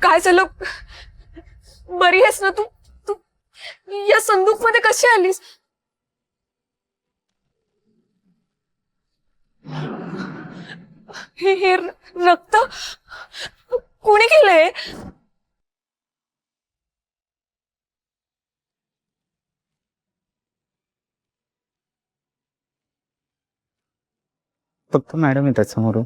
काय झालं? बरी आहेस ना तू? तू या संदूक मध्ये कशी आलीस? हे रक्त कोणी केलंय? फक्त मॅडम येतात समोरून.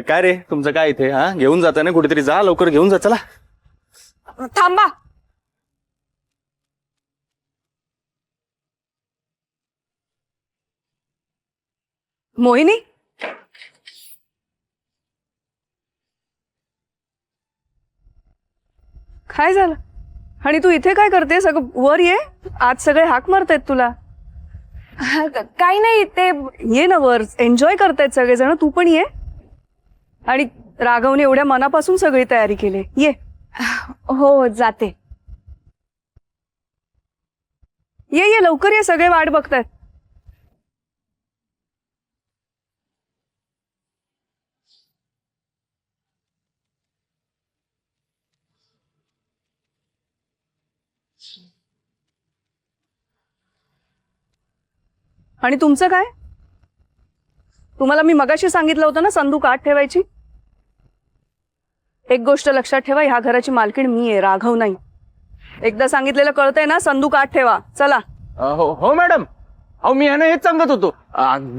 काय रे तुमचं काय इथे? हा, घेऊन जाता ना कुठेतरी, जा लवकर घेऊन जा. चला. थांबा. मोहिनी, काय झालं? आणि तू इथे काय करते? सगळं वर ये, आज सगळे हाक मारतायत तुला. काही नाही, ते ये ना वर, एन्जॉय करतायत सगळेजण, तू पण ये. आणि राघवने एवढ्या मनापासून सगळी तयारी केली, ये. हो जाते. ये ये लवकर ये, सगळे वाट बघतायत. आणि तुमचं काय? तुम्हाला मी मगाशी सांगितलं होतं ना संदूक आत ठेवायची. एक गोष्ट लक्षात ठेवा, ह्या घराची मालकीण मी आहे, राघव नाही. एकदा सांगितलेलं कळतंय ना, संदूक आत ठेवा. चला. हो हो मॅडम. अहो मी ह्यानं हेच सांगत होतो.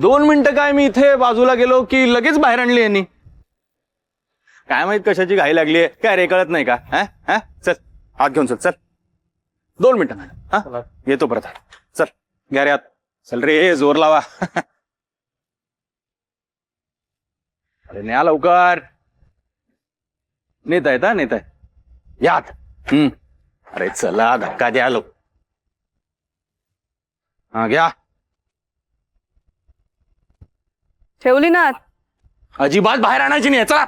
2 मिनिटं काय, मी इथे बाजूला गेलो की लगेच बाहेर आणली यांनी. काय माहित कशाची घाई लागली आहे, काय रे कळत नाही का? हा, चल हात घेऊन चल. चल 2 मिनिटं मॅडम. हा, येतो परत. चल घ्या रे आत. चल रे, जोर लावा. अरे न्या लवकर. नेता येत नेता यात. अरे चला, धक्का द्या लो. हा घ्या. ठेवली ना आत? अजिबात बाहेर आणायची नाही. चला.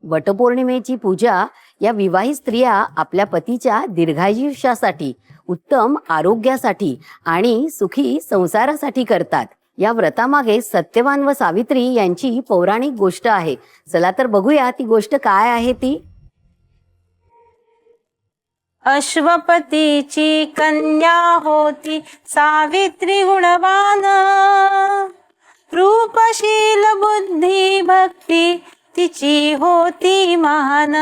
वटपौर्णिमेची पूजा या विवाहित स्त्रिया आपल्या पतीच्या दीर्घायुष्यासाठी, उत्तम आरोग्यासाठी आणि सुखी संसारासाठी करतात. या व्रतामागे सत्यवान व सावित्री यांची पौराणिक गोष्ट आहे. चला तर बघूया ती गोष्ट काय आहे ती. अश्वपतीची कन्या होती सावित्री गुणवान, रूपशील बुद्धी भक्ती तिची होती महान.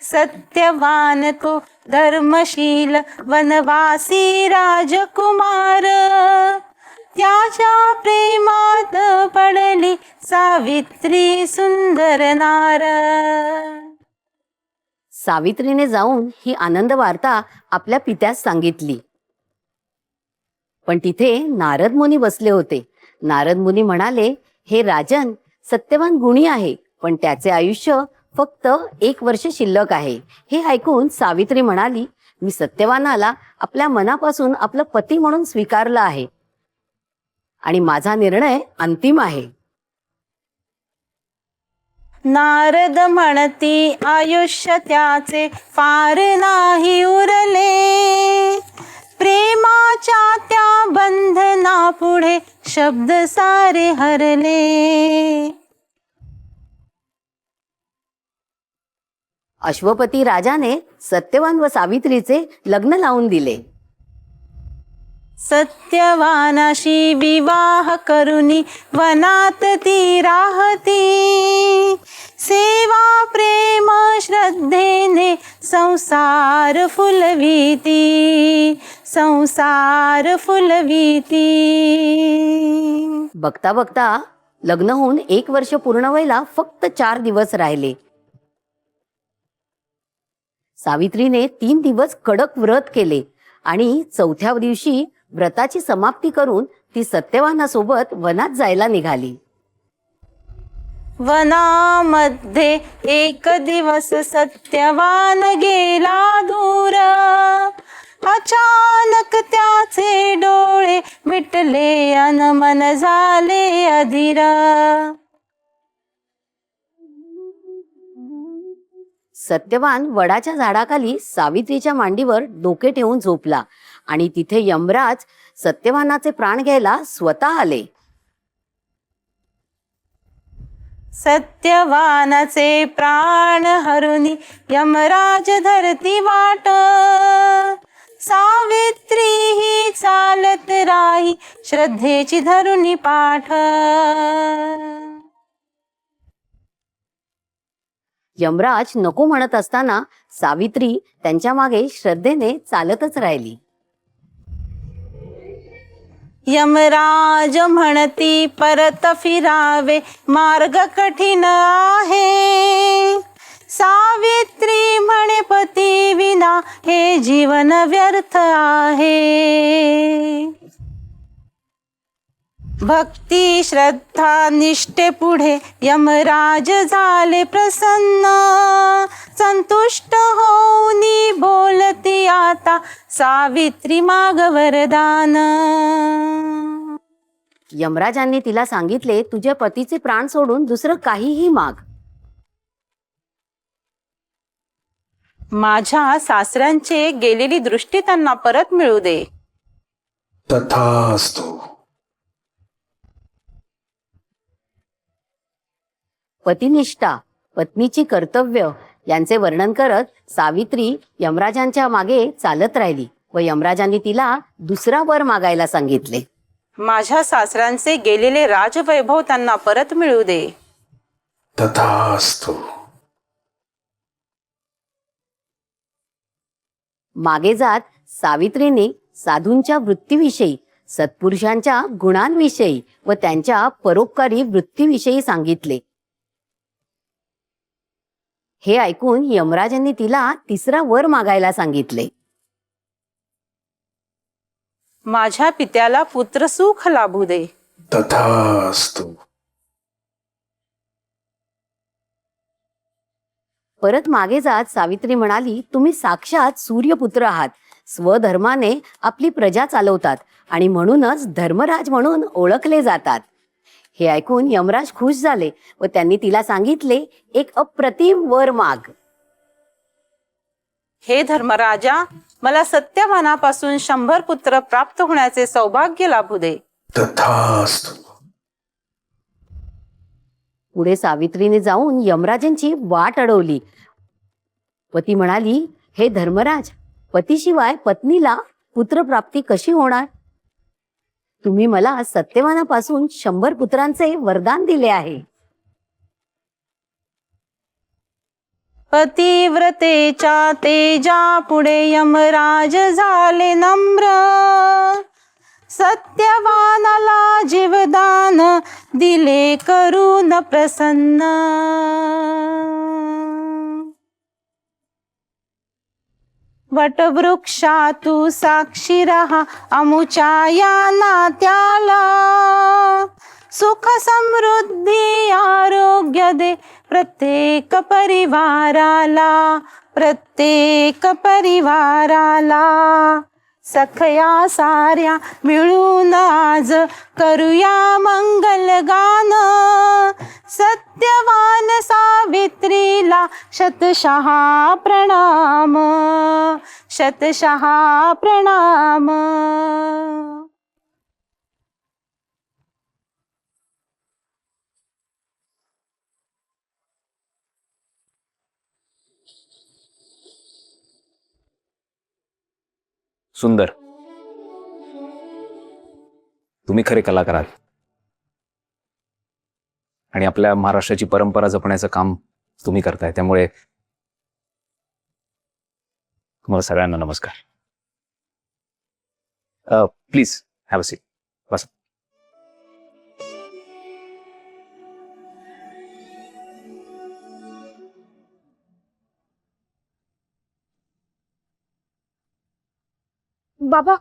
सत्यवान तो धर्मशील वनवासी राजकुमार, त्याच्या प्रेमात पडली सावित्री सुंदर नार. सावित्रीने जाऊन ही आनंद वार्ता आपल्या पित्यास सांगितली. पण तिथे नारद मुनी बसले होते. नारद मुनी म्हणाले, हे राजन, सत्यवान गुणी आहे, पण त्याचे आयुष्य फक्त 1 वर्ष शिल्लक आहे. हे ऐकून सावित्री म्हणाली, मी सत्यवानाला आपल्या मनापासून आपलं पती म्हणून स्वीकारलं आहे आणि माझा निर्णय अंतिम आहे. नारद म्हणती, आयुष्य त्याचे फार नाही उरले, प्रेमाच्या त्या बंधना पुढे शब्द सारे हरले. अश्वपती राजाने सत्यवान व सावित्रीचे लग्न लावून दिले. सत्यवानाशी विवाह करुनी वनात ती राहती, सेवा प्रेम श्रद्धेने संसार फुलविती, संसार फुलविती. बघता बघता लग्न होऊन 1 वर्ष पूर्ण व्हायला फक्त 4 दिवस राहिले. सावित्रीने 3 दिवस कडक व्रत केले आणि चौथ्या दिवशी व्रताची समाप्ती करून ती सत्यवानासोबत वनात जायला निघाली. वनामध्ये एक दिवस सत्यवान गेला दूर. अचानक त्याचे डोळे मिटले अन मन झाले अधीर. सत्यवान वडाच्या झाडाखाली सावित्रीच्या मांडीवर डोके ठेवून झोपला आणि तिथे यमराज सत्यवानाचे प्राण घ्यायला स्वतः आले. सत्यवानाचे प्राण हरुनी यमराज धरती वाट. सावित्री ही चालत राही श्रद्धेची धरुनी पाठ. यमराज नको म्हणत असताना सावित्री त्यांच्या मागे श्रद्धेने चालतच राहिली. यमराज म्हणती परत फिरावे मार्ग कठीण आहे. सावित्री म्हणे पती विना हे जीवन व्यर्थ आहे. भक्ती श्रद्धा निष्ठे पुढे यमराज झाले प्रसन्न. संतुष्ट होऊनी बोलती आता सावित्री माग वरदान. यमराजांनी तिला सांगितले, तुझ्या पतीचे प्राण सोडून दुसरं काहीही माग. माझ्या सासऱ्यांचे गेलेली दृष्टी त्यांना परत मिळू दे. तथास्तु. पतिनिष्ठा, पत्नीची कर्तव्य यांचे वर्णन करत सावित्री यमराजांच्या मागे चालत राहिली व यमराजांनी तिला दुसरा वर मागायला सांगितले. माझ्या सासऱ्यांचे गेलेले राजवैभव त्यांना परत मिळू दे. तथास्तु. मागे जात सावित्रीने साधूंच्या वृत्तीविषयी, सत्पुरुषांच्या गुणांविषयी व त्यांच्या परोपकारी वृत्तीविषयी सांगितले. हे ऐकून यमराजांनी तिला तिसरा वर मागायला सांगितले. माझ्या पित्याला पुत्रसुख लाभू दे. तथास्तु. परत मागे जात सावित्री म्हणाली, तुम्ही साक्षात सूर्यपुत्र आहात. स्वधर्माने आपली प्रजा चालवतात आणि म्हणूनच धर्मराज म्हणून ओळखले जातात. हे ऐकून यमराज खुश झाले व त्यांनी तिला सांगितले, एक अप्रतिम वर माग. हे धर्मराजा, मला सत्यवानापासून 100 पुत्र प्राप्त होण्याचे सौभाग्य लाभू दे. तथास्तु. पुढे सावित्रीने जाऊन यमराजांची वाट अडवली व ती म्हणाली, हे धर्मराज, पतीशिवाय पत्नीला पुत्रप्राप्ती कशी होणार? तुम्ही मला सत्यवानापासून 100 पुत्रांचे वरदान दिले आहे. पतिव्रतेच्या तेजा पुढे यमराज झाले नम्र. सत्यवानाला जीवदान दिले करून प्रसन्न. वटवृक्षा तू साक्षी रहा अमुच्या या नात्याला. सुख समृद्धी आरोग्य दे प्रत्येक परिवाराला. प्रत्येक परिवाराला. सखया साऱ्या मिळून आज करूया मंगलगान. सत्यवान सावित्रीला शतशः प्रणाम. शतशः प्रणाम. सुंदर. तुम्ही खरे कलाकार आहात आणि आपल्या महाराष्ट्राची परंपरा जपण्याचं काम तुम्ही करताय, त्यामुळे तुम्हाला सगळ्यांना नमस्कार. Please have a seat. बस. बाबा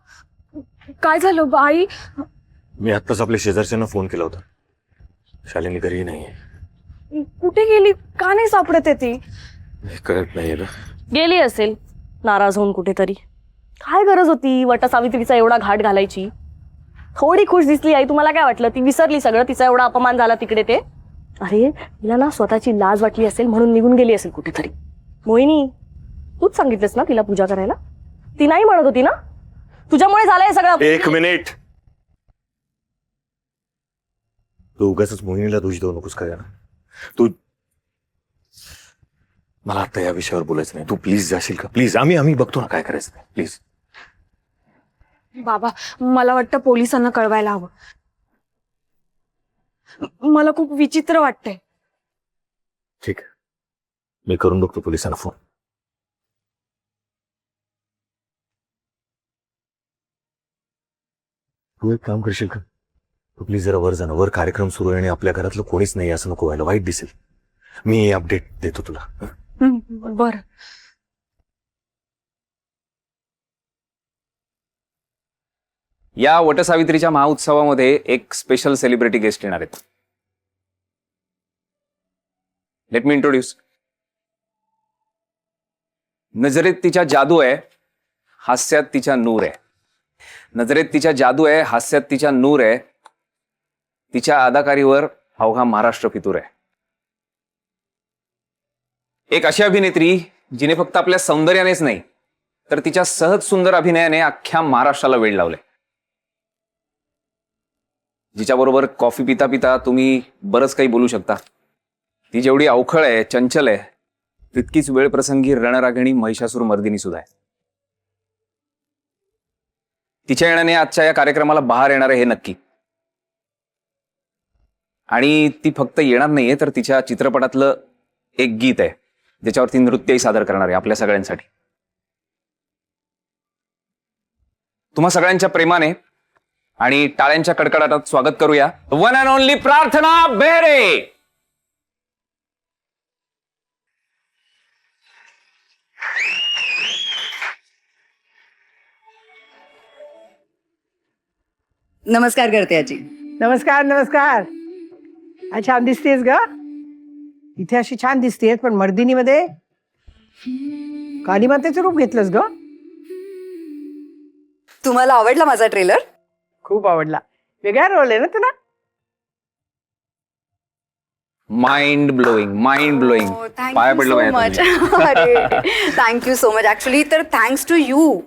काय झालं आई? मी आत्ताच आपल्या शेजारच्यांना फोन केला होता. शालिनी घरी नाहीये. कुठे गेली? का नाही सापडत आहे ती? कळत नाहीये ना. गेली असेल नाराज होऊन कुठेतरी. काय गरज होती वटसावित्रीचा एवढा घाट घालायची? थोडी खुश दिसली आई. तुम्हाला काय वाटलं ती विसरली सगळं? तिचा एवढा अपमान झाला तिकडे ते. अरे तिला ना स्वतःची लाज वाटली असेल म्हणून निघून गेली असेल कुठेतरी. मोहिनी तूच सांगितलंस ना तिला पूजा करायला? ती नाही म्हणत होती ना? तुझ्यामुळे झालंय सगळं. एक मिनिट. तू उगाच मोहिनीला दोष देऊ नकोस का ना. तू मला आता या विषयावर बोलायचं नाही. तू प्लीज जाशील का? प्लीज. आम्ही बघतो ना काय करायचं नाही. प्लीज. बाबा मला वाटतं पोलिसांना कळवायला हवं. मला खूप विचित्र वाटतंय. ठीक आहे, मी करून बघतो पोलिसांना फोन. तू एक काम करशील का? तू प्लीज जरा वर जाणं. वर कार्यक्रम सुरू आहे आणि आपल्या घरातलं कोणीच नाही असं नको व्हायला. वाईट दिसेल. मी अपडेट देतो तुला. बर. या वटसावित्रीच्या महाउत्सवामध्ये एक स्पेशल सेलिब्रिटी गेस्ट येणार आहेत. Let me introduce. नजरेत तिच्या जादू आहे, हास्यात तिच्या नूर आहे. नजरेत तिच्या जादू आहे, हास्यात तिच्या नूर आहे. तिच्या अदाकारीवर अवघा महाराष्ट्र फितूर आहे. एक अशी अभिनेत्री जिने फक्त आपल्या सौंदर्यानेच नाही तर तिच्या सहज सुंदर अभिनयाने अख्ख्या महाराष्ट्राला वेड लावले. जिच्याबरोबर कॉफी पिता पिता तुम्ही बरंच काही बोलू शकता. ती जेवढी अवखळ आहे, चंचल आहे, तितकीच वेळ प्रसंगी रणरागिणी महिषासूर मर्दिनी सुद्धा आहे. तिच्या येण्याने आजच्या या कार्यक्रमाला बहार येणार आहे हे नक्की. आणि ती फक्त येणार नाहीये तर तिच्या चित्रपटातलं एक गीत आहे ज्याच्यावर ती नृत्यही सादर करणार आहे आपल्या सगळ्यांसाठी. तुम्हा सगळ्यांच्या प्रेमाने आणि टाळ्यांच्या कडकडाटात स्वागत करूया वन अँड ओनली प्रार्थना बेहरे. नमस्कार करते आजी. नमस्कार नमस्कार. छान दिसतेस ग. इथे अशी छान दिसतेस पण मर्दिनीमध्ये कालीमातेचं रूप घेतलंस ग. तुम्हाला आवडला माझा ट्रेलर? खूप आवडला. वेगळा रोल आहे ना तुला. Mind blowing, mind blowing. पाया पडलं पाहिजे. अरे थँक्यू सो मच. ऍक्च्युली तर थँक्स टू यू.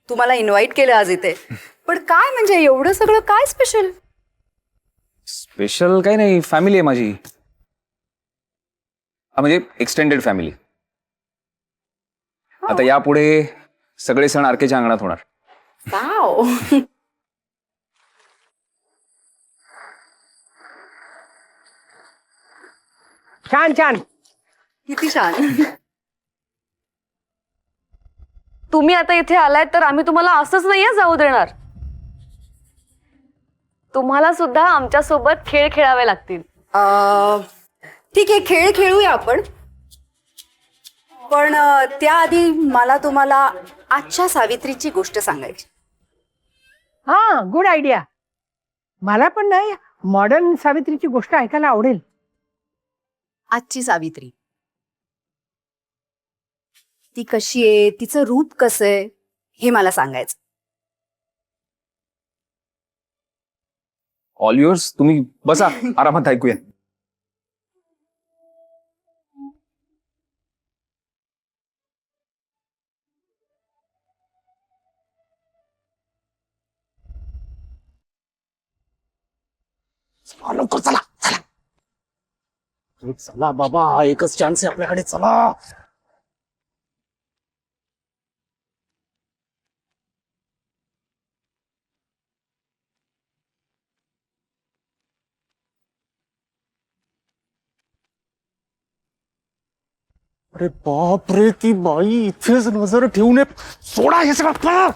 तुम्हाला इन्व्हाइट केलं आज इथे. पण काय म्हणजे एवढं सगळं काय स्पेशल? स्पेशल काही नाही, फॅमिली आहे माझी. म्हणजे एक्सटेंडेड फॅमिली. आता यापुढे सगळे सण आरकेच्या अंगणात होणार. वाव. छान छान. किती छान. तुम्ही आता इथे आलाय तर आम्ही तुम्हाला असंच नाहीये जाऊ देणार. तुम्हाला सुद्धा आमच्या सोबत खेळ खेळावे लागतील. ठीक आहे, खेळ खेळूया आपण. पण त्याआधी मला तुम्हाला आजच्या सावित्रीची गोष्ट सांगायची. हा, गुड आयडिया. मला पण नाही मॉडर्न सावित्रीची गोष्ट ऐकायला आवडेल. आजची सावित्री ती कशी आहे, तिचं रूप कसं आहे हे मला सांगायचं. All yours. तुम्ही बसा, आरामात ऐकूया. चला चला चला बाबा, एकच चान्स आहे आपल्याकडे. चला. अरे बाप रे, ती बाई इथेच नजर ठेवून सोडा हे सगळं. पळा.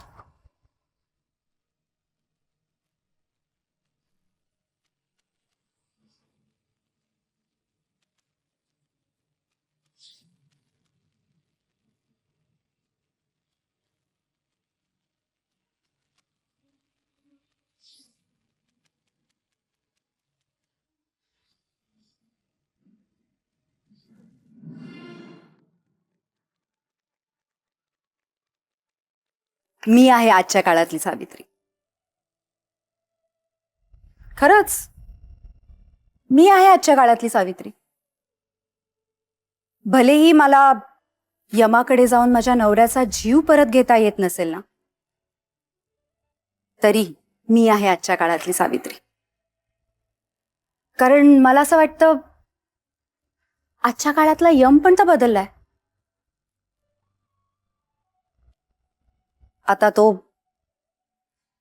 मी आहे आजच्या काळातली सावित्री. खरंच मी आहे आजच्या काळातली सावित्री. भलेही मला यमाकडे जाऊन माझ्या नवऱ्याचा जीव परत घेता येत नसेल ना, तरी मी आहे आजच्या काळातली सावित्री. कारण मला असं वाटतं आजच्या काळातला यम पण तर बदललाय. आता तो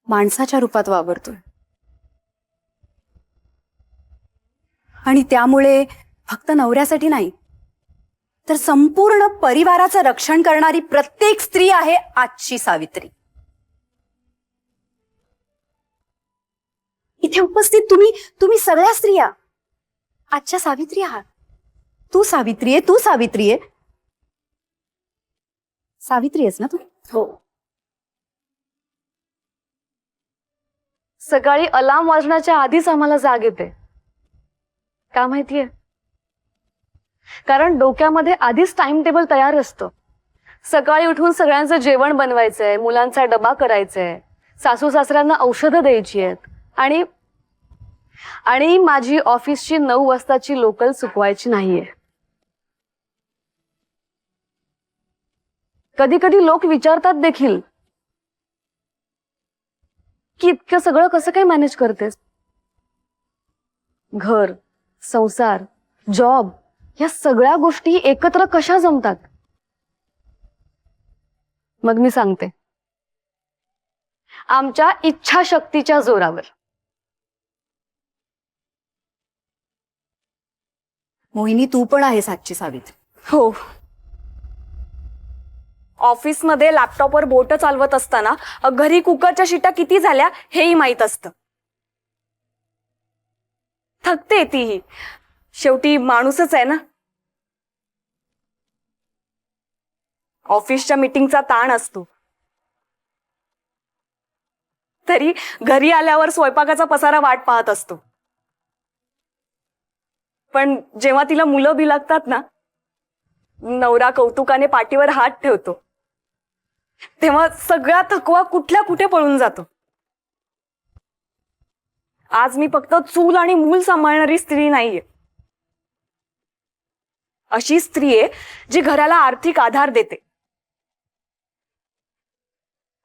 माणसाच्या रूपात वावरतोय आणि त्यामुळे फक्त नवऱ्यासाठी नाही तर संपूर्ण परिवाराचं रक्षण करणारी प्रत्येक स्त्री आहे आजची सावित्री. इथे उपस्थित तुम्ही सगळ्या स्त्रिया आजच्या सावित्री आहात. तू सावित्री आहे, तू सावित्री आहे. सावित्री आहेस ना तू? हो. सकाळी अलार्म वाजण्याच्या आधीच आम्हाला जाग येते. का माहितीये? कारण डोक्यामध्ये आधीच टाइम टेबल तयार असतं. सकाळी उठून सगळ्यांचं जेवण बनवायचंय, मुलांचा डबा करायचाय, सासू सासऱ्यांना औषधं द्यायची आहेत आणि आणि माझी ऑफिसची 9 वाजताची लोकल चुकवायची नाहीये. कधी कधी लोक विचारतात देखील की इतकं सगळं कसं काय मॅनेज करतेस? घर, संसार, जॉब या सगळ्या गोष्टी एकत्र कशा जमतात? मग मी सांगते, आमच्या इच्छाशक्तीच्या जोरावर. मोहिनी, तू पण आहेस आजची सावित्री. हो. ऑफिसमध्ये लॅपटॉपवर बोट चालवत असताना घरी कुकरच्या शिट्या किती झाल्या हेही माहित असतं. थकते तीही, शेवटी माणूसच आहे ना. ऑफिसच्या मीटिंगचा ताण असतो, तरी घरी आल्यावर स्वयंपाकाचा पसारा वाट पाहत असतो. पण जेव्हा तिला मुलं बी लागतात ना, नवरा कौतुकाने पाठीवर हात ठेवतो, तेव्हा सगळा थकवा कुठल्या कुठे पळून जातो. आज मी फक्त चूल आणि मूल सांभाळणारी स्त्री नाहीये. अशी स्त्री आहे जी घराला आर्थिक आधार देते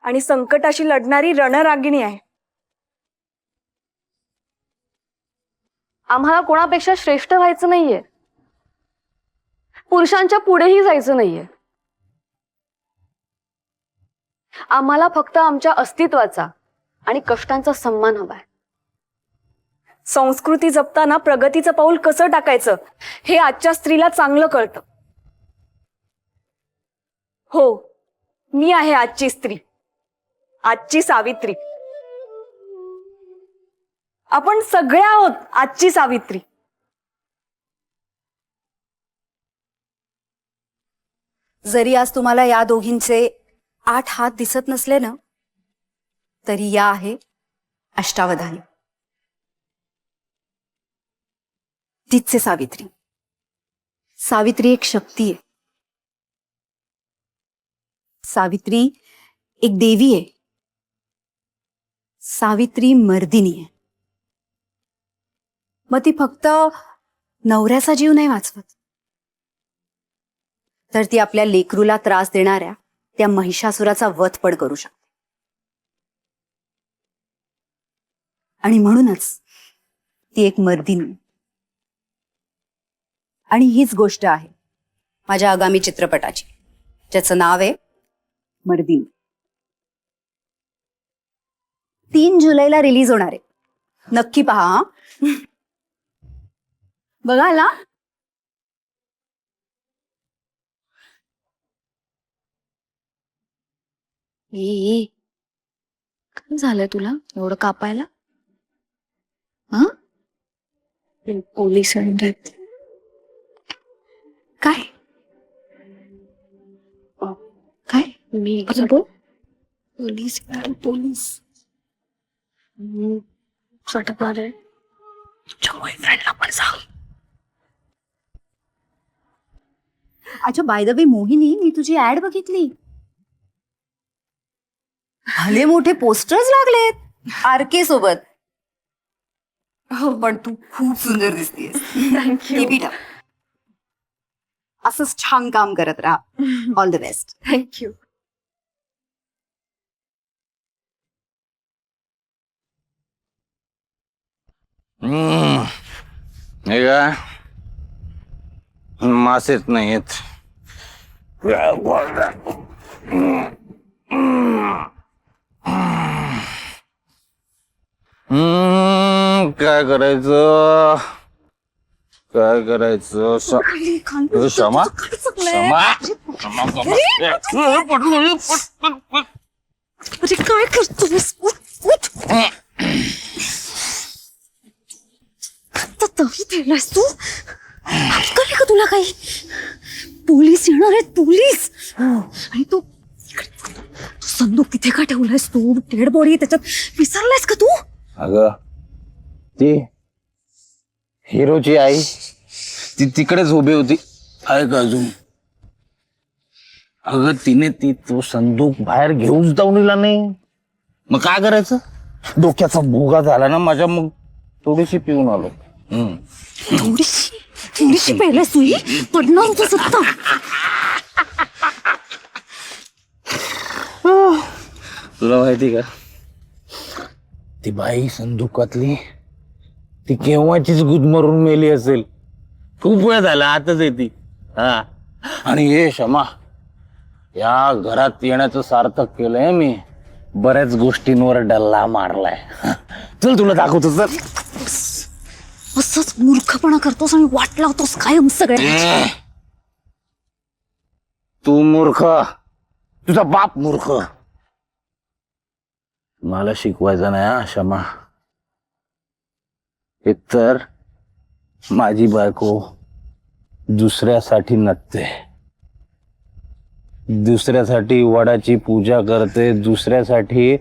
आणि संकटाशी लढणारी रणरागिणी आहे. आम्हाला कोणापेक्षा श्रेष्ठ व्हायचं नाहीये, पुरुषांच्या पुढेही जायचं नाहीये. आम्हाला फक्त आमच्या अस्तित्वाचा आणि कष्टांचा सन्मान हवाय. संस्कृती जपताना प्रगतीचं पाऊल कसं टाकायचं हे आजच्या स्त्रीला चांगलं कळतं. हो, मी आहे आजची स्त्री, आजची सावित्री. आपण सगळ्या आहोत आजची सावित्री. जरी आज तुम्हाला या दोघींचे 8 हात दिसत नसले ना, तरी या आहे अष्टावधानी. तीच सावित्री. सावित्री एक शक्ती आहे. सावित्री एक देवी आहे. सावित्री मर्दिनी आहे. मग ती फक्त नवऱ्याचा जीव नाही वाचवत, तर ती आपल्या लेकरूला त्रास देणाऱ्या त्या महिषासुराचा वध पण करू शकते. आणि म्हणूनच ती एक मर्दिनी. आणि हीच गोष्ट आहे माझ्या आगामी चित्रपटाची, ज्याचं नाव आहे मर्दिनी. 3 जुलैला रिलीज होणार आहे. नक्की पहा. बघा ना. काय झालंय तुला एवढं कापायला? हा, पोलीस आणतात काय? काय मी बोल? पोलीस पोलीस चटकदार आहे. तुझ्या बॉयफ्रेंडला पण सांग. अच्छा, बाय द वे मोहिनी, मी तुझी ऍड बघितली. भले मोठे पोस्टर्स लागलेत आरके सोबत. हो पण तू खूप सुंदर दिसतेस. असंच छान काम करत राहा. All the best. थँक्यू. हे काय मासेच नाहीत. काय करायचं काय करायचं क्षमा क्षमा अरे काय करतोस? ठेवलास तू? कळलं का तुला काही? पोलीस येणार आहेत, पोलीस. आणि तू संदूक तिथे का ठेवलायस? तू डेड बॉडी त्याच्यात विसरलायस का तू? अगं ती हिरोची आई ती तिकडेच उभी होती. आहे का अजून? अगं तिने ती तो संदूक बाहेर घेऊच जाऊन दिला नाही. मग काय करायचं? डोक्याचा भोगा झाला ना माझ्या, मग थोडीशी पिऊन आलो. थोडीशी पहिलास तू पडणार होतं सत्ता. तुला माहिती का ती बाई संदुकातली ती केव्हाचीच गुदमरून मेली असेल. खूप वेळ झाला, आताच येते. हा आणि हे क्षमा या घरात येण्याचं सार्थक केलंय मी. बऱ्याच गोष्टींवर डल्ला मारलाय. चल तुला दाखवतो. चल. असंच मूर्खपणा करतोस आणि वाट लावतोस कायम सगळ्या. तू मूर्ख, तुझा बाप मूर्ख. मला शिकवायचं नाही हा क्षमा. एकतर माझी बायको दुसऱ्यासाठी नटते, दुसऱ्यासाठी वडाची पूजा करते, दुसऱ्यासाठी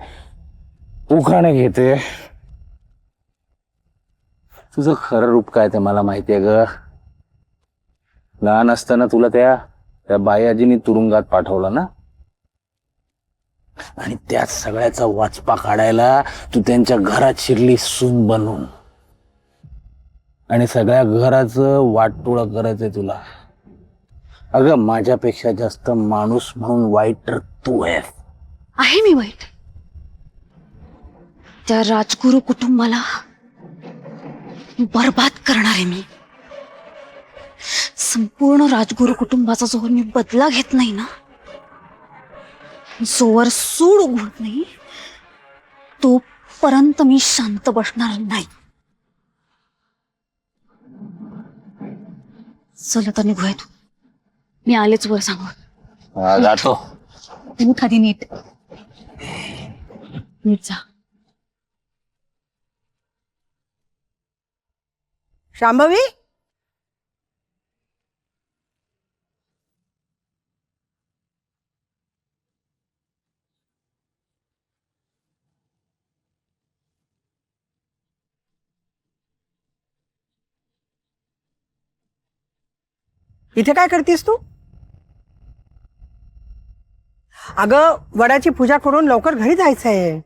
उखाणे घेते. तुझं खरं रूप काय ते मला माहितीये ग. लहान असताना तुला त्या बायाजीनी तुरुंगात पाठवलं ना, आणि त्याच सगळ्याचा वाचपा काढायला तू त्यांच्या घरात शिरली सून बनून. आणि सगळ्या घराचं वाटोळं करायचंय तुला. अगं माझ्यापेक्षा जास्त माणूस म्हणून वाईट तर तू आहे. मी वाईट? त्या राजगुरू कुटुंबाला बर्बाद करणार आहे मी. संपूर्ण राजगुरू कुटुंबाचा जोवर मी बदला घेत नाही ना, जोवर सूड उघडत नाही, तोपर्यंत मी शांत बसणार नाही. चल आता निघूया. तू मी आलेच वर सांगू. जातो. उठ आधी नीट जा. शांभवी, इथे काय करतेस तू? अगं वडाची पूजा करून लवकर घरी जायचंय.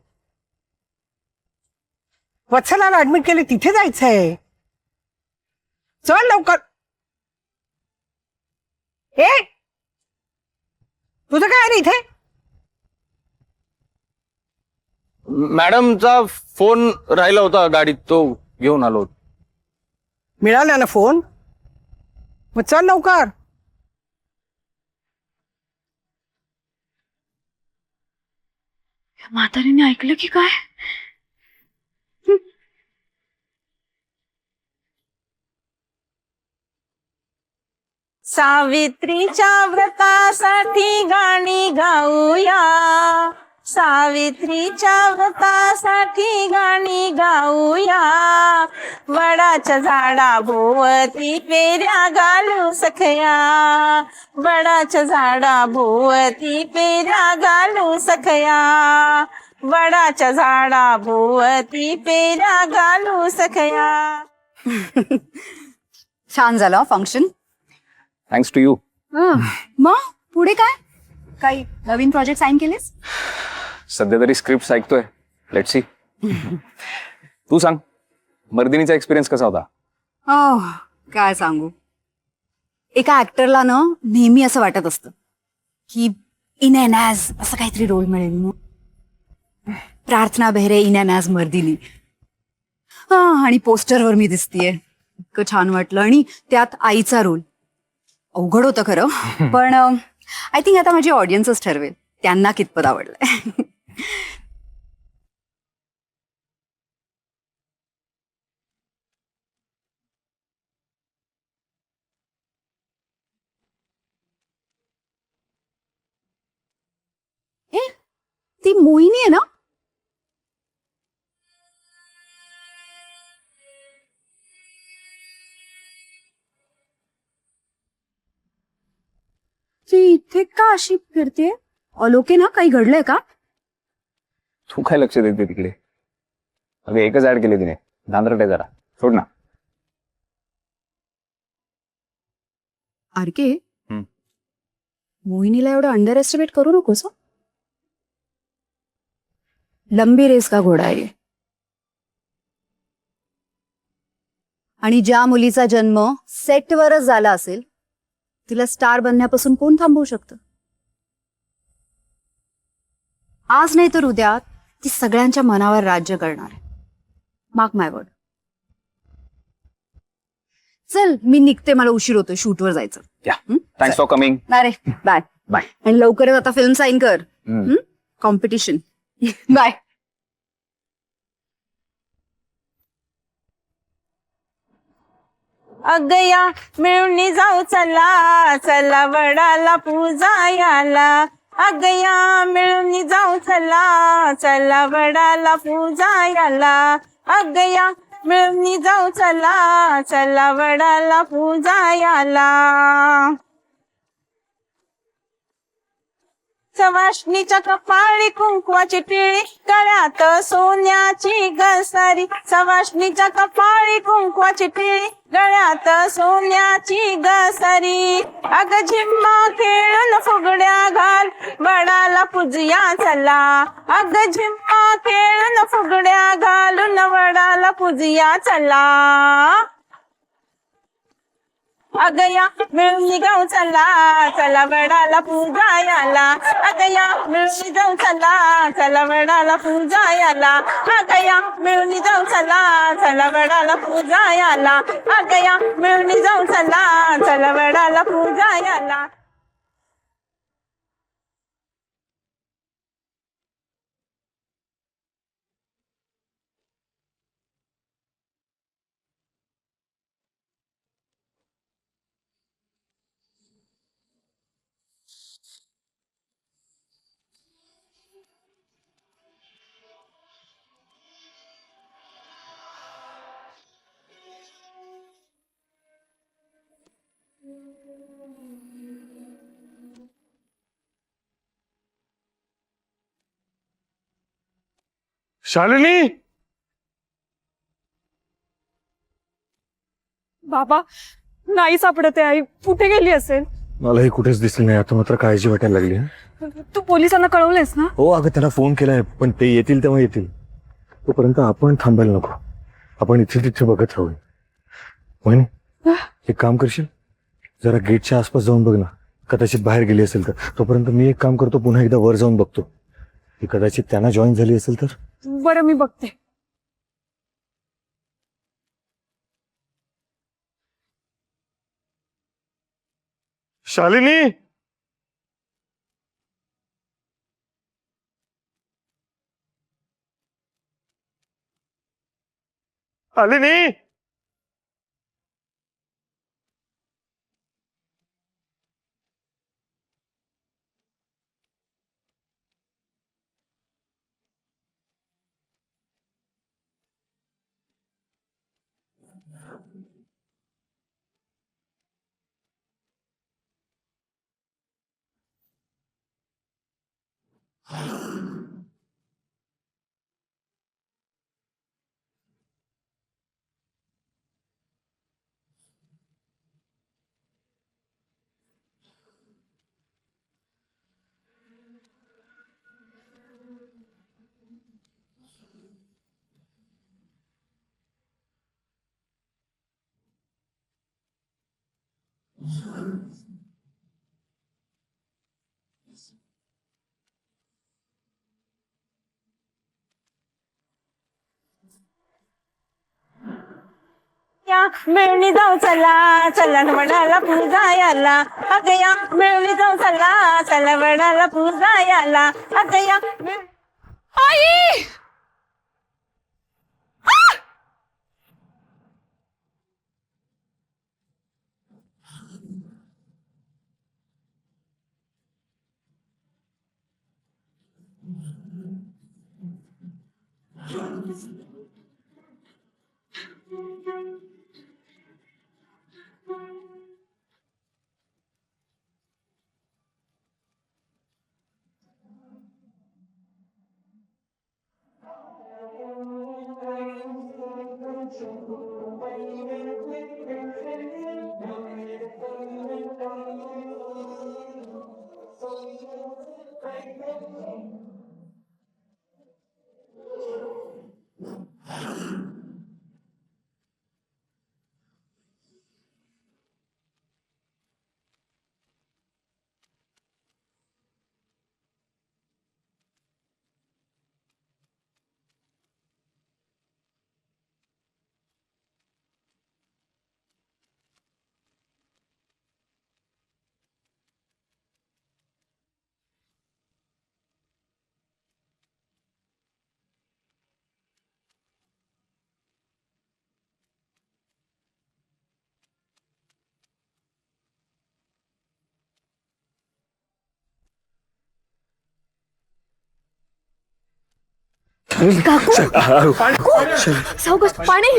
वत्सलाला ऍडमिट केले, तिथे जायचंय. चल लवकर. ए तुझं काय आहे इथे? मॅडमचा फोन राहिला होता गाडीत, तो घेऊन आलो. मिळाला ना फोन? मग चल लवकर. म्हातारीने ऐकलं की काय? सावित्रीच्या व्रतासाठी गाणी गाऊया. सावित्रीच्या व्रतासाठी गाणी गाऊया. वडाच्या झाडा भोवती पेऱ्या घालू सखया. वडाच्या झाडा भोवती पेऱ्या घालू सखया. वडाच्या झाडा भोवती पेऱ्या घालू सखया. छान झालं फंक्शन. Thanks to you. मग पुढे काय? काही नवीन प्रोजेक्ट साईन केलेस? सध्या तरी स्क्रिप्ट ऐकतोय. Let see. तू सांग, मर्दिनीचा एक्सपिरियन्स कसा होता? काय सांगू, एका ऍक्टरला ना नेहमी असं वाटत असतं की इन एन ॲज असं काहीतरी रोल मिळेल म्हणून. प्रार्थना बेहरे इन एन ॲज मर्दिनी. आणि पोस्टरवर मी दिसतीये, इतकं छान वाटलं. आणि त्यात आईचा रोल अवघड होतं खरं, पण आय थिंक आता माझी ऑडियन्सच ठरवेल त्यांना कितपत आवडलंय. हे ती मोहिनी आहे ना? ती इथे का अशी फिरते? अलोके ना, काही घडलंय का? तू काय लक्ष देते तिकडे? अगं एकच ऍड केली तिने. धांदरट आहे जरा, सोड ना. आरके, मोहिनीला एवढं अंडर एस्टिमेट करू नकोस हं. लंबी रेस का घोडा आहे. आणि ज्या मुलीचा जन्म सेटवरच झाला असेल तिला स्टार बनण्यापासून कोण थांबवू शकतं? आज नाही तर उद्या ती सगळ्यांच्या मनावर राज्य करणार आहे. मार्क माय वर्ड. चल मी निघते, मला उशीर होतोय, शूटवर जायचं. या, थँक्स फॉर कमिंग. अरे बाय. बाय. आणि लवकरच आता फिल्म साईन कर. कॉम्पिटिशन. बाय. अगया मिळून जाऊ चला, चला वडाला पूजायाला. अगया मिळून जाऊ चला, चला वडाला पूजायाला. अगया मिळून जाऊ चला, चला वडाला पूजायाला. सवाष्णीच्या कपाळी कुंकवाची टिळी, गळ्यात सोन्याची गसारी. सवाष्णीच्या कपाळी कुंकवाची टिळी, गळ्यात सोन्याची गसारी. अग झिम्मा खेळून फुगड्या घाल, वडाला पूजया चला. अग झिम्मा खेळून फुगड्या घालून वडाला पूजया चला. अगया मिळून जाऊ चला, चला वडाला पूजायाला. अगया मिळून जाऊ चला, चला वडाला पूजायाला. अगया मिळून जाऊ चला, चला वडाला पूजायाला. अगया मिळून जाऊ चला, चला वडाला पूजायाला. शालिनी, बाबा नाही सापडते आई, कुठे गेली असेल? मलाही कुठेच दिसली नाही. आता मात्र काळजी वाटायला लागली. तू पोलिसांना कळवलंयस ना? हो अगं, त्यांना फोन केलाय, पण ते येतील तेव्हा येतील. तोपर्यंत आपण थांबायला नको. आपण इथे तिथे बघत राहू. मोहिनी, एक काम करशील, जरा गेटच्या आसपास जाऊन बघ ना. कदाचित बाहेर गेली असेल तर. तोपर्यंत मी एक काम करतो, पुन्हा एकदा वर जाऊन बघतो. ती कदाचित त्यांना जॉईन झाली असेल तर. बरं, मी बघते. शालिनी, शालिनी. या मिळून जाऊ चला चला वडाला पूजा याला अगया मिळून जाऊ चला चला वडाला पूजा याला अगया आई सावकाश पाणी.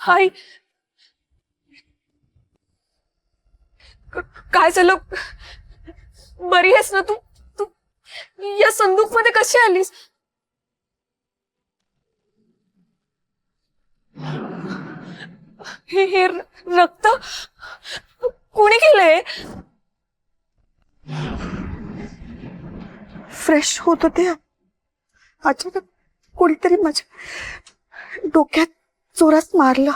हाय काय झालं बरी आहेस ना तू तू या संदूक मध्ये कशी आलीस हे रक्त कोणी केलंय फ्रेश होत होते अचानक कोणीतरी माझ्या डोक्यात जोरात मारलं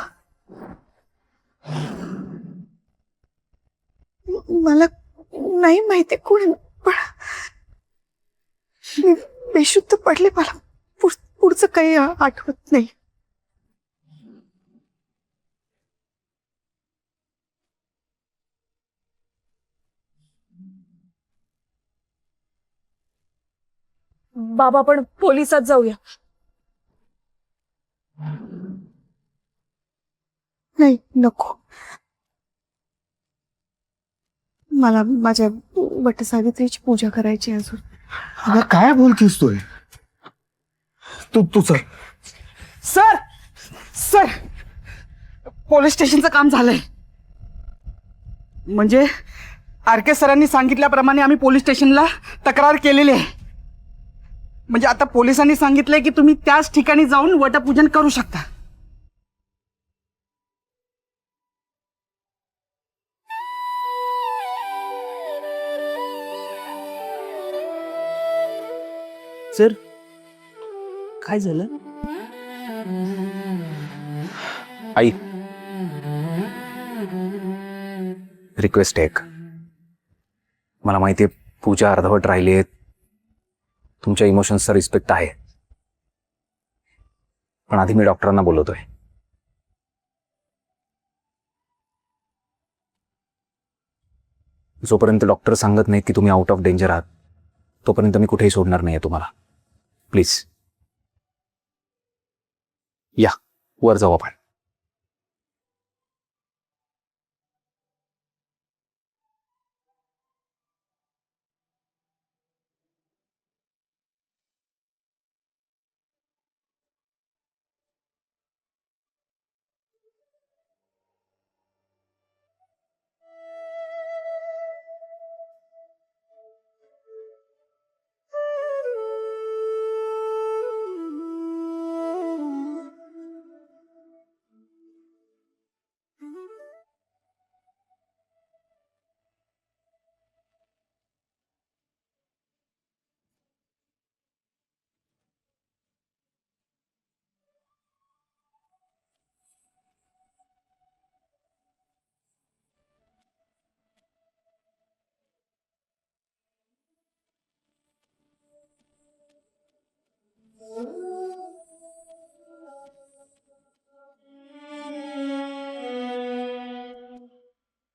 मला नाही माहिती कोण पण मी बेशुद्ध पडले मला पुढचं काही आठवत नाही बाबा आपण पोलिसात जाऊया नाही नको मला माझ्या वटसावित्रीची पूजा करायची अजून अगं काय बोलतीस तू तू चल सर सर पोलीस स्टेशनचं काम झालंय म्हणजे आरके सरांनी सांगितल्याप्रमाणे आम्ही पोलीस स्टेशनला तक्रार केलेली आहे म्हणजे आता पोलिसांनी सांगितलंय की तुम्ही त्याच ठिकाणी जाऊन वटपूजन करू शकता सर काय झालं आई रिक्वेस्ट आहे एक मला माहितीये पूजा अर्धवट राहिली आहे. तुमच्या इमोशन्सचा रिस्पेक्ट आहे, पण आधी मी डॉक्टरांना बोलवतोय. जोपर्यंत डॉक्टर सांगत नाहीत की तुम्ही आउट ऑफ डेंजर आहात, तोपर्यंत मी कुठेही सोडणार नाहीये तुम्हाला. प्लीज या, वर जाऊ आपण.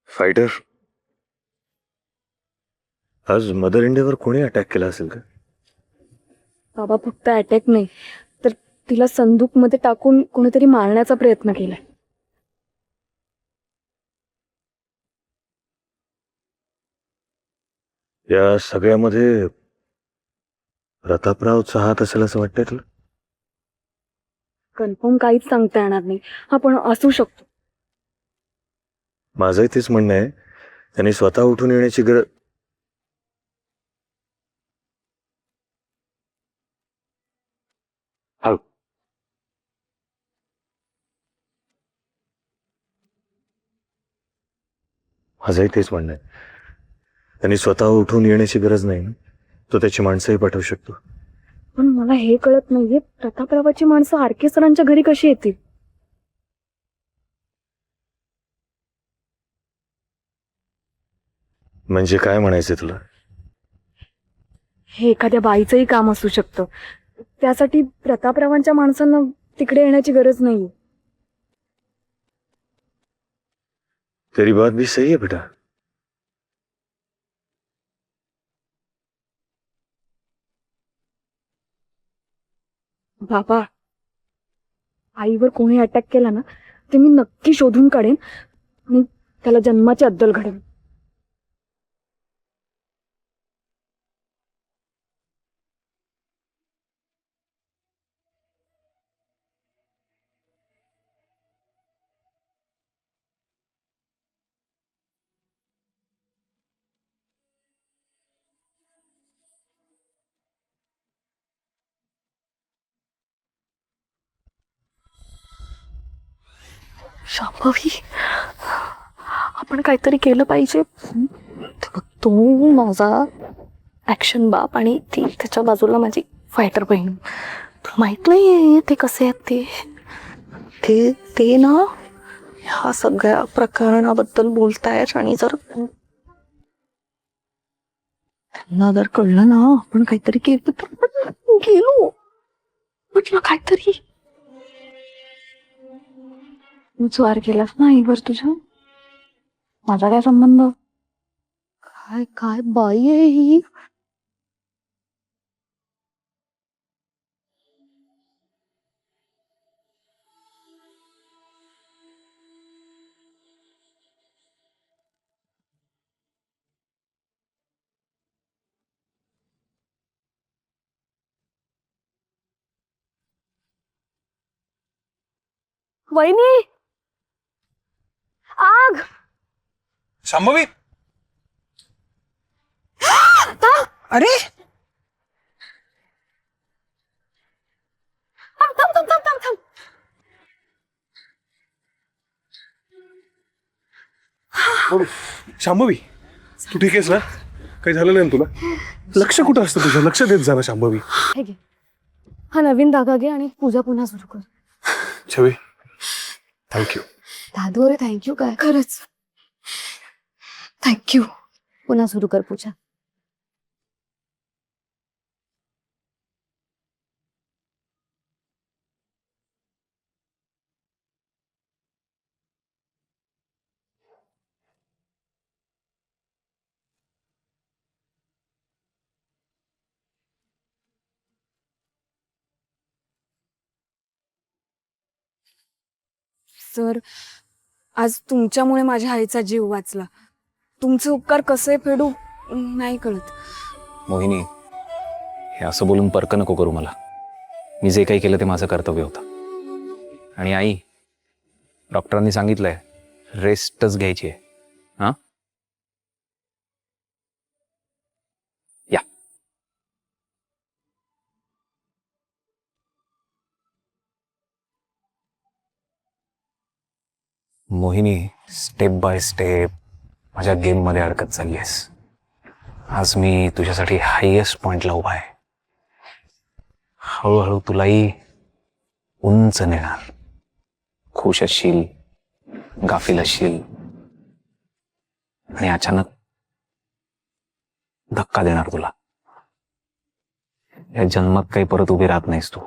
फायटर, आज मदर इंडियावर कोणी अटॅक केला असेल का? बाबा, फक्त अटॅक नाही तर तिला संदूक मध्ये टाकून कोणीतरी मारण्याचा प्रयत्न केलाय. या सगळ्यामध्ये प्रतापरावचा हात असेल असं वाटतंय तुला? कन्फर्म काहीच सांगता येणार नाही, हा पण असू शकतो. माझंही तेच म्हणणं आहे. त्यांनी स्वतः उठून येण्याची गरज. माझंही तेच म्हणणं आहे. त्यांनी स्वतः उठून येण्याची गरज नाही ना, तो त्याची माणसंही पाठवू शकतो. पण मला हे कळत नाहीये, प्रतापरावाची माणसं आरके सरांच्या घरी कशी येतील? म्हणजे काय म्हणायचंय तुला? हे एखाद्या बाईचंही काम असू शकतं. त्यासाठी प्रतापरावांच्या माणसांना तिकडे येण्याची गरज नाहीये. तेरी बात भी सही है बेटा. बाबा, आईवर कोणी अटॅक केला ना ते मी नक्की शोधून काढेन आणि त्याला जन्माची अद्दल घडेन. शांभवी, आपण काहीतरी केलं पाहिजे. तू माझा ऍक्शन बाप आणि ती त्याच्या बाजूला माझी फायटर बहीण. तुला माहित नाही ते कसे आहेत ते ते ना ह्या सगळ्या प्रकरणाबद्दल बोलतायत आणि जर त्यांना जर कळलं ना आपण काहीतरी केलं तर आपण गेलो. म्हटलं काहीतरी स्वार केलास ना आईवर तुझ्या. माझा काय संबंध? काय काय बाई आहे ही. वहिनी, आग. शांभवी, अरे थांब थांब थांब थांब थांब थांब. शांभवी, तू ठीक आहेस ना? काही झालं नाही ना तुला? लक्ष कुठं असतं तुझं? लक्ष देत जा ना शांभवी. हे घे, हा नवीन धागा घे आणि पूजा पुन्हा सुरू कर. छवी, थँक्यू. दादू, अरे थँक्यू काय, खरंच थँक्यू. पुन्हा सुरू कर पूजा. सर, आज तुमच्यामुळे माझ्या आईचा जीव वाचला. तुमचे उपकार कसे फेडू नाही कळत. मोहिनी, हे असं बोलून पर्क नको करू मला. मी जे काही केलं ते माझं कर्तव्य होतं. आणि आई, डॉक्टरांनी सांगितलंय रेस्टच घ्यायची आहे. हा, या. मोहिनी, स्टेप बाय स्टेप माझ्या गेम मध्ये अडकत चालली आहेस. आज मी तुझ्यासाठी हायेस्ट पॉइंटला उभा आहे. हळूहळू तुलाही उंच नेणार. खुश असशील, गाफील असशील, आणि अचानक धक्का देणार तुला. या जन्मात काही परत उभी राहत नाहीस तू.